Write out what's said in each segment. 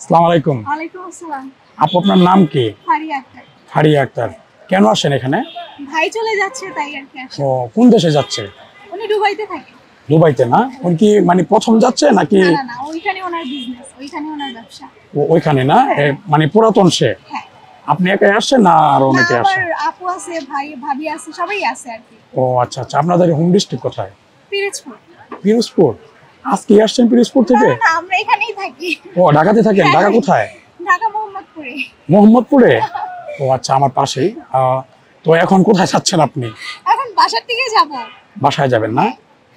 আসসালামু আলাইকুম। ওয়ালাইকুম আসসালাম। আপু আপনার নাম কি? ফারিয়া আক্তার। ফারিয়া আক্তার। কেন আসেন এখানে? ভাই চলে যাচ্ছে তাই আর কি আসি। ও কোন দেশে যাচ্ছে? উনি দুবাইতে থাকে। দুবাইতে না? উনি কি মানে প্রথম যাচ্ছে নাকি না, ওইখানে ওনার বিজনেস, ওইখানে ওনার ব্যবসা। ওইখানে না? মানে পুরাতন সে। হ্যাঁ। আপনি একাই আসছেন না আর না, অনেকে আমার আসে? আপু আছে, ভাই ভাবি আছে, সবাই আছে আর কি। ও আচ্ছা আচ্ছা। আপনাদের হোম ডিস্ট্রিক্ট কোথায়? পিরোজপুর। পিরোজপুর। আজকে আসছেন পিরোজপুর না, থেকে? না, আমরা এখানেই থাকি। ও ঢাকাতে থাকেন? ঢাকা কোথায়? ঢাকা মোহাম্মদপুরে। মোহাম্মদপুরে? ও আচ্ছা, আমার পাশেই। তো এখন কোথায় যাচ্ছেন আপনি? এখন বাসার দিকে যাব। বাসায় যাবেন না?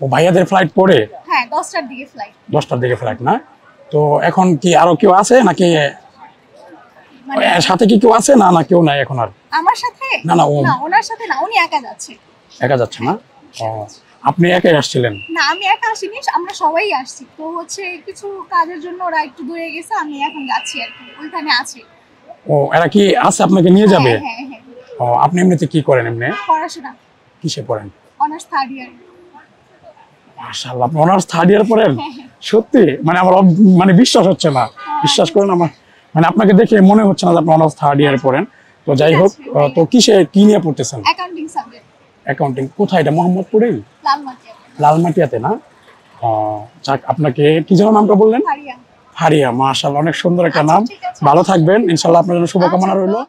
ও ভাইয়াদের ফ্লাইট পড়ে? হ্যাঁ, 10টার দিকে ফ্লাইট। 10টার দিকে ফ্লাইট না? তো এখন কি আরো কেউ আছে নাকি মানে সাথে কি কেউ আছে না না কেউ নাই এখন আর? আমার সাথে? না, না, ও- না, ওনার সাথে না, উনি একা যাচ্ছে। একা যাচ্ছে না? ও, আপনি একাই আসছিলেন? না, আমি একা আসিনি, আমরা সবাই আসছি। তো হচ্ছে কিছু কাজের জন্য ওরা একটু দূরে গেছে, আমি এখন যাচ্ছি আর কি, ওইখানে আছি। ও, এরা কি আছে আপনাকে নিয়ে যাবে? হ্যাঁ, হ্যাঁ, হ্যাঁ। ও, আপনি এমনিতে কি করেন এমনি? পড়াশোনা, কিসে পড়েন? Honours third year. মাশাআল্লাহ, আপনি অনার্স থার্ড ইয়ার পড়েন? সত্যি? মানে আমার মানে বিশ্বাস হচ্ছে না। বিশ্বাস করেন, আমার মানে আপনাকে দেখে মনে হচ্ছে না যে আপনি অনার্স থার্ড ইয়ার পড়েন। তো যাই হোক, তো কিসে কি নিয়ে পড়তেছেন? Accounting subject. অ্যাকাউন্টিং। কোথায় এটা? মোহাম্মদপুরেই? লালমাটিয়া। লালমাটিয়াতে না? ও, যাক, আপনাকে কি যেন নামটা বললেন? ফারিয়া। ফারিয়া। মাশাআল্লাহ, অনেক সুন্দর একটা আচ্ছা, নাম। ঠিক আছে। ভালো থাকবেন, ইনশাআল্লাহ আপনার জন্য শুভকামনা রইলো।